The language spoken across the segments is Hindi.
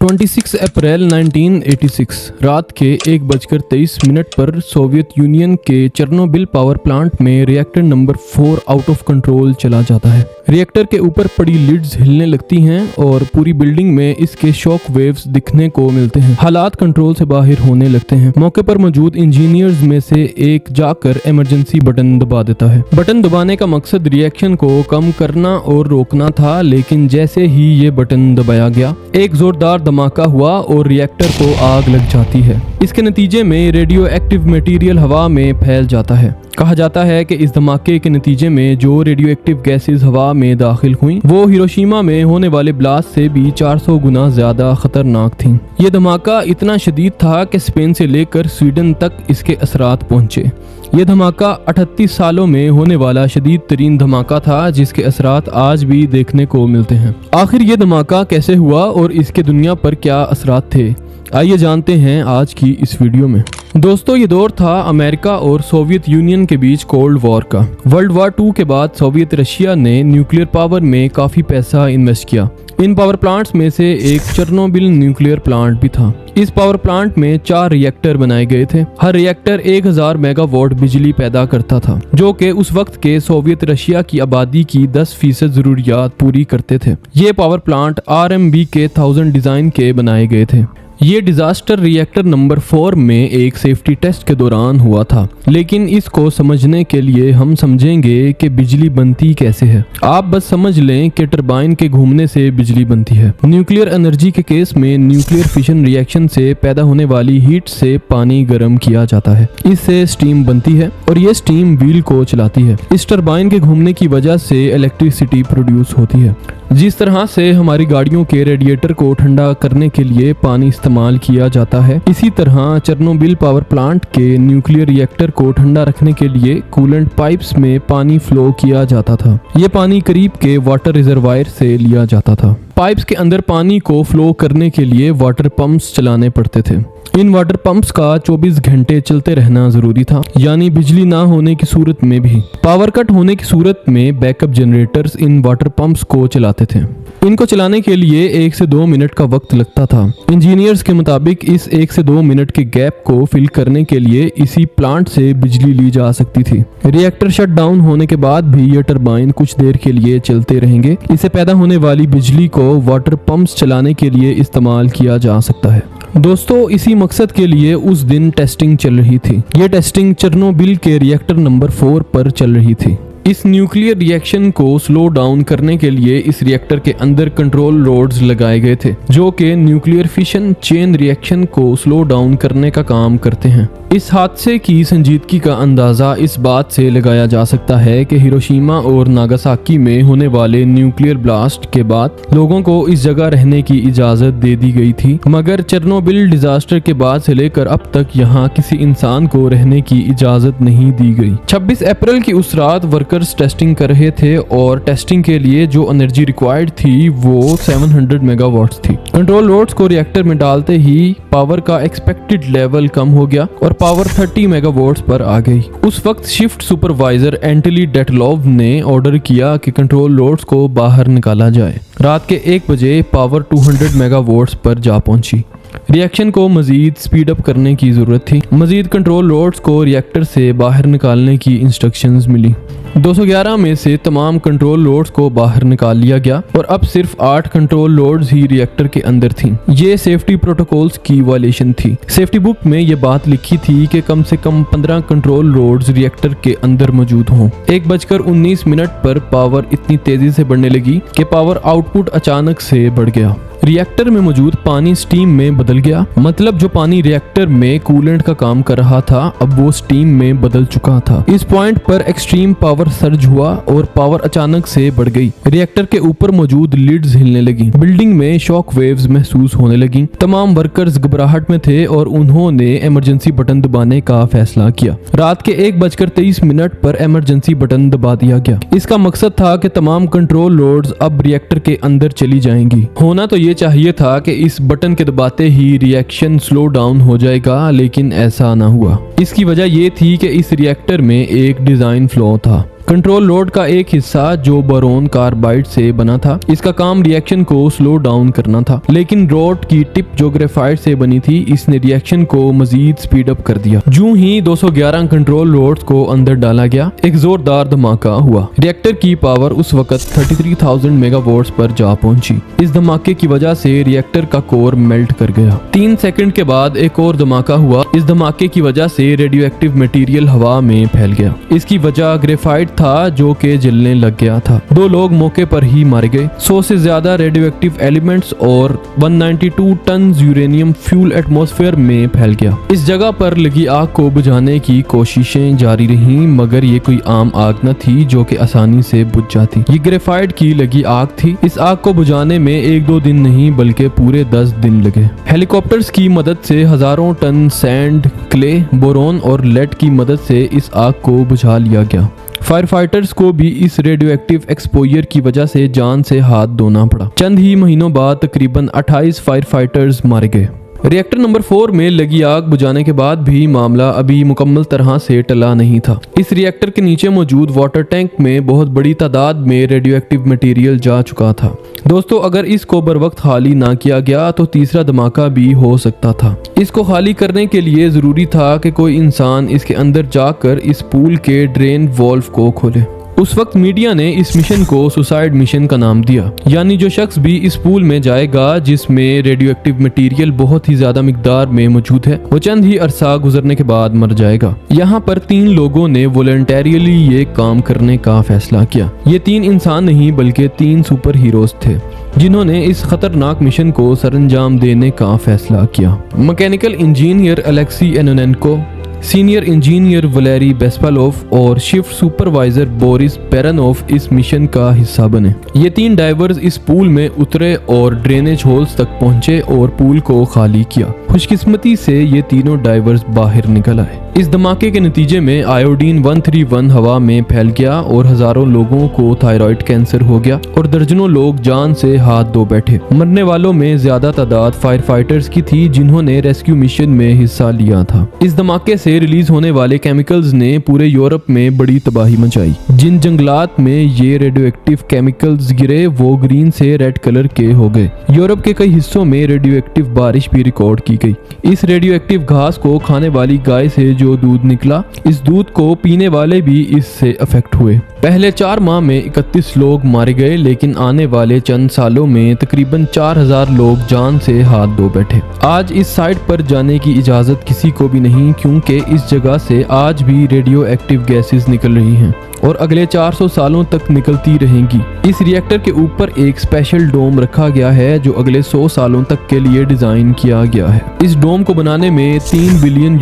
26 अप्रैल 1986 रात के 1:23 पर सोवियत यूनियन के चेर्नोबिल पावर प्लांट में reactor number 4 out of control चला जाता है। रिएक्टर के ऊपर पड़ी लिड्स हिलने लगती हैं और पूरी बिल्डिंग में इसके शॉक वेव्स दिखने को मिलते हैं। हालात कंट्रोल से बाहर होने लगते हैं। मौके पर मौजूद इंजीनियर्स में से एक जाकर इमरजेंसी बटन दबा देता है। बटन दबाने का मकसद रिएक्शन को कम करना और रोकना था, लेकिन जैसे ही ये बटन दबाया गया एक जोरदार धमाका हुआ और रिएक्टर को आग लग जाती है। इसके नतीजे में रेडियो एक्टिव मटेरियल हवा में फैल जाता है। कहा जाता है कि इस धमाके के नतीजे में जो रेडियो एक्टिव गैसेस हवा में दाखिल हुई वो हिरोशिमा में होने वाले ब्लास्ट से भी 400 गुना ज्यादा खतरनाक थी। ये धमाका इतना शदीद था कि स्पेन से लेकर स्वीडन तक इसके असरात पहुंचे। ये धमाका 38 सालों में होने वाला शदीद तरीन धमाका था, जिसके असरात आज भी देखने को मिलते हैं। आखिर ये धमाका कैसे हुआ और इसके दुनिया पर क्या असरात थे, आइए जानते हैं आज की इस वीडियो में। दोस्तों, ये दौर था अमेरिका और सोवियत यूनियन के बीच कोल्ड वॉर का। वर्ल्ड वॉर 2 के बाद सोवियत रशिया ने न्यूक्लियर पावर में काफी पैसा इन्वेस्ट किया। इन पावर प्लांट्स में से एक चेर्नोबिल न्यूक्लियर प्लांट भी था। इस पावर प्लांट में 4 रिएक्टर बनाए गए थे। हर रिएक्टर 1000 मेगावाट बिजली पैदा करता था, जो कि उस वक्त के सोवियत रशिया की आबादी की 10% जरूरियात पूरी करते थे। ये पावर प्लांट RMB के 1000 डिजाइन के बनाए गए थे। ये डिजास्टर रिएक्टर नंबर 4 में एक सेफ्टी टेस्ट के दौरान हुआ था, लेकिन इसको समझने के लिए हम समझेंगे कि बिजली बनती कैसे है। आप बस समझ लें कि टरबाइन के घूमने से बिजली बनती है। न्यूक्लियर एनर्जी के केस में न्यूक्लियर फिशन रिएक्शन से पैदा होने वाली हीट से पानी गर्म किया जाता है। इससे स्टीम बनती है और ये स्टीम व्हील को चलाती है। इस टरबाइन के घूमने की वजह से इलेक्ट्रिसिटी प्रोड्यूस होती है। जिस तरह से हमारी गाड़ियों के रेडिएटर को ठंडा करने के लिए पानी इस्तेमाल किया जाता है, इसी तरह चेर्नोबिल पावर प्लांट के न्यूक्लियर रिएक्टर को ठंडा रखने के लिए कूलेंट पाइप्स में पानी फ्लो किया जाता था। ये पानी करीब के वाटर रिजर्वायर से लिया जाता था। पाइप्स के अंदर पानी को फ्लो करने के लिए वाटर पंप्स चलाने पड़ते थे। इन वाटर पंप्स का 24 घंटे चलते रहना जरूरी था, यानी बिजली ना होने की सूरत में भी। पावर कट होने की सूरत में backup generators in water pumps को चलाते थे। इनको चलाने के लिए 1 से 2 मिनट का वक्त लगता था। इंजीनियर्स के मुताबिक इस 1 से 2 मिनट के गैप को फिल करने के लिए इसी प्लांट से बिजली ली जा सकती थी। रिएक्टर शट डाउन होने के बाद भी ये टरबाइन कुछ देर के लिए चलते रहेंगे। इससे पैदा होने वाली बिजली को वाटर पंप्स चलाने के लिए इस्तेमाल किया जा सकता है। दोस्तों, इसी मकसद के लिए उस दिन टेस्टिंग चल रही थी। ये टेस्टिंग चेर्नोबिल के रिएक्टर नंबर 4 पर चल रही थी। इस न्यूक्लियर रिएक्शन को स्लो डाउन करने के लिए इस रिएक्टर के अंदर कंट्रोल रोड्स लगाए गए थे, जो कि न्यूक्लियर फिशन चेन रिएक्शन को स्लो डाउन करने का काम करते हैं। इस हादसे की संजीदगी का अंदाजा इस बात से लगाया जा सकता है कि हिरोशिमा और नागासाकी में होने वाले न्यूक्लियर ब्लास्ट के बाद लोगों को इस जगह रहने की इजाजत दे दी गई थी, मगर चेर्नोबिल डिजास्टर के बाद से लेकर अब तक यहाँ किसी इंसान को रहने की इजाजत नहीं दी गई। 26 अप्रैल की उस रात वर्कर्स टेस्टिंग कर रहे थे और टेस्टिंग के लिए जो एनर्जी रिक्वायर्ड थी वो 700 मेगावाट्स थी। कंट्रोल रोड्स को रिएक्टर में डालते ही पावर का एक्सपेक्टेड लेवल कम हो गया और पावर 30 मेगावाट्स पर आ गई। उस वक्त शिफ्ट सुपरवाइजर एंटली डेटलोव ने ऑर्डर किया कि कंट्रोल रोड्स को बाहर निकाला जाए। रात के 1 बजे पावर 200 मेगावाट्स पर जा पहुंची। रिएक्शन को मजीद स्पीड अप करने की जरूरत थी। मजीद कंट्रोल रोड्स को रिएक्टर से बाहर निकालने की इंस्ट्रक्शंस मिली। 211 में से तमाम कंट्रोल रोड्स को बाहर निकाल लिया गया और अब सिर्फ 8 कंट्रोल रोड्स ही रिएक्टर के अंदर थीं। ये सेफ्टी प्रोटोकॉल्स की वायलेशन थी। सेफ्टी बुक में ये बात लिखी थी कि कम से कम 15 कंट्रोल रोड्स रिएक्टर के अंदर मौजूद हों। 1:19 पर पावर इतनी तेजी से बढ़ने लगी कि पावर आउटपुट अचानक से बढ़ गया। रिएक्टर में मौजूद पानी स्टीम में बदल गया। मतलब जो पानी रिएक्टर में कूलेंट का काम कर रहा था, अब वो स्टीम में बदल चुका था। इस पॉइंट पर एक्सट्रीम पावर सर्ज हुआ और पावर अचानक से बढ़ गई। रिएक्टर के ऊपर मौजूद लिड्स हिलने लगी। बिल्डिंग में शॉक वेव्स महसूस होने लगी। तमाम वर्कर्स घबराहट में थे और उन्होंने इमरजेंसी बटन दबाने का फैसला किया। रात के 1:23 पर इमरजेंसी बटन दबा दिया गया। इसका मकसद था कि तमाम कंट्रोल रोड्स अब रिएक्टर के अंदर चली जाएंगी। होना तो ये चाहिए था कि इस बटन के दबाते ही रिएक्शन स्लो डाउन हो जाएगा, लेकिन ऐसा ना हुआ। इसकी वजह ये थी कि इस रिएक्टर में एक डिजाइन फ्लॉ था। कंट्रोल रोड का एक हिस्सा जो बोरोन कार्बाइड से बना था, इसका काम रिएक्शन को स्लो डाउन करना था, लेकिन रोड की टिप जो ग्रेफाइट से बनी थी, इसने रिएक्शन को मजीद स्पीड अप कर दिया। यूं ही 211 कंट्रोल रोड्स को अंदर डाला गया, एक जोरदार धमाका हुआ। रिएक्टर की पावर उस वक्त 33,000 मेगावाट्स पर जा पहुंची। इस धमाके की वजह से रिएक्टर का कोर मेल्ट कर गया। 3 सेकंड के बाद एक और धमाका हुआ। इस धमाके की वजह से रेडियो एक्टिव मटेरियल हवा में फैल गया। इसकी वजह ग्रेफाइट था जो कि जलने लग गया था। 2 लोग मौके पर ही मारे गए। 100 से ज्यादा रेडियो एक्टिव एलिमेंट्स और 192 टन यूरेनियम फ्यूल एटमॉस्फेयर में फैल गया। इस जगह पर लगी आग को बुझाने की कोशिशें जारी रहीं, मगर ये कोई आम आग न थी जो कि आसानी से बुझ जाती। ये ग्रेफाइट की लगी आग थी। इस आग को बुझाने में 1-2 दिन नहीं बल्कि पूरे 10 दिन लगे। हेलीकॉप्टर्स की मदद से हजारों टन सैंड, क्ले, बोरोन और लेड की मदद से इस आग को बुझा लिया गया। फायर फाइटर्स को भी इस रेडियो एक्टिव एक्सपोजर की वजह से जान से हाथ धोना पड़ा। चंद ही महीनों बाद तकरीबन 28 फायर फाइटर्स मारे गए। रिएक्टर नंबर 4 में लगी आग बुझाने के बाद भी मामला अभी मुकम्मल तरह से टला नहीं था। इस रिएक्टर के नीचे मौजूद वाटर टैंक में बहुत बड़ी तादाद में रेडियो एक्टिव मटेरियल जा चुका था। दोस्तों, अगर इसको बर वक्त खाली ना किया गया तो तीसरा धमाका भी हो सकता था। इसको खाली करने के लिए जरूरी था कि कोई इंसान इसके अंदर जाकर इस पूल के ड्रेन वॉल्व को खोले। उस वक्त मीडिया ने इस मिशन को सुसाइड मिशन का नाम दिया, यानी जो शख्स भी इस पूल में जाएगा जिसमें रेडियो एक्टिव मटेरियल बहुत ही ज्यादा मिकदार में मौजूद है, वो चंद ही अरसा गुजरने के बाद मर जाएगा। यहाँ पर 3 लोगों ने वॉलंटरीली ये काम करने का फैसला किया। ये 3 इंसान नहीं बल्कि 3 सुपर हीरोज थे जिन्होंने इस खतरनाक मिशन को सरंजाम देने का फैसला किया। Mechanical engineer Alexei Ananenko, senior engineer Valery Bespalov और शिफ्ट सुपरवाइजर बोरिस पेरानोव इस मिशन का हिस्सा बने। ये 3 डाइवर्स इस पूल में उतरे और ड्रेनेज होल्स तक पहुंचे और पूल को खाली किया। खुशकिस्मती से ये तीनों डाइवर्स बाहर निकल आए। इस धमाके के नतीजे में आयोडीन 131 हवा में फैल गया और हजारों लोगों को थायराइड कैंसर हो गया और दर्जनों लोग जान से हाथ धो बैठे। मरने वालों में ज्यादा तादाद फायर फाइटर्स की थी जिन्होंने रेस्क्यू मिशन में हिस्सा लिया था। इस धमाके से रिलीज होने वाले केमिकल्स ने पूरे यूरोप में बड़ी तबाही मचाई। जिन जंगलात में ये रेडियो एक्टिव केमिकल्स गिरे वो ग्रीन से रेड कलर के हो गए। यूरोप के कई हिस्सों में रेडियो एक्टिव बारिश भी रिकॉर्ड की गई। इस रेडियो एक्टिव घास को खाने वाली गाय से जो दूध निकला, इस दूध को पीने वाले भी इससे अफेक्ट हुए। पहले 4 माह में 31 लोग मारे गए, लेकिन आने वाले चंद सालों में तकरीबन 4000 लोग जान से हाथ धो बैठे। आज इस साइट पर जाने की इजाजत किसी को भी नहीं, क्योंकि इस जगह से आज भी रेडियो एक्टिव गैसेस निकल रही हैं और अगले 400 सालों तक निकलती रहेंगी। इस रिएक्टर के ऊपर एक स्पेशल डोम रखा गया है जो अगले 100 सालों तक के लिए डिजाइन किया गया है। इस डोम को बनाने में $3 बिलियन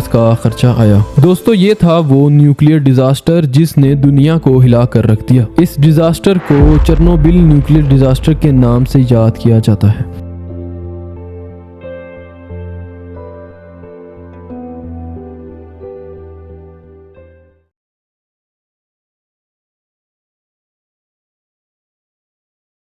का खर्चा आया। दोस्तों, ये था वो न्यूक्लियर डिजास्टर जिसने दुनिया को हिला कर रख दिया। इस डिजास्टर को चेरनोबिल न्यूक्लियर डिजास्टर के नाम से याद किया जाता है।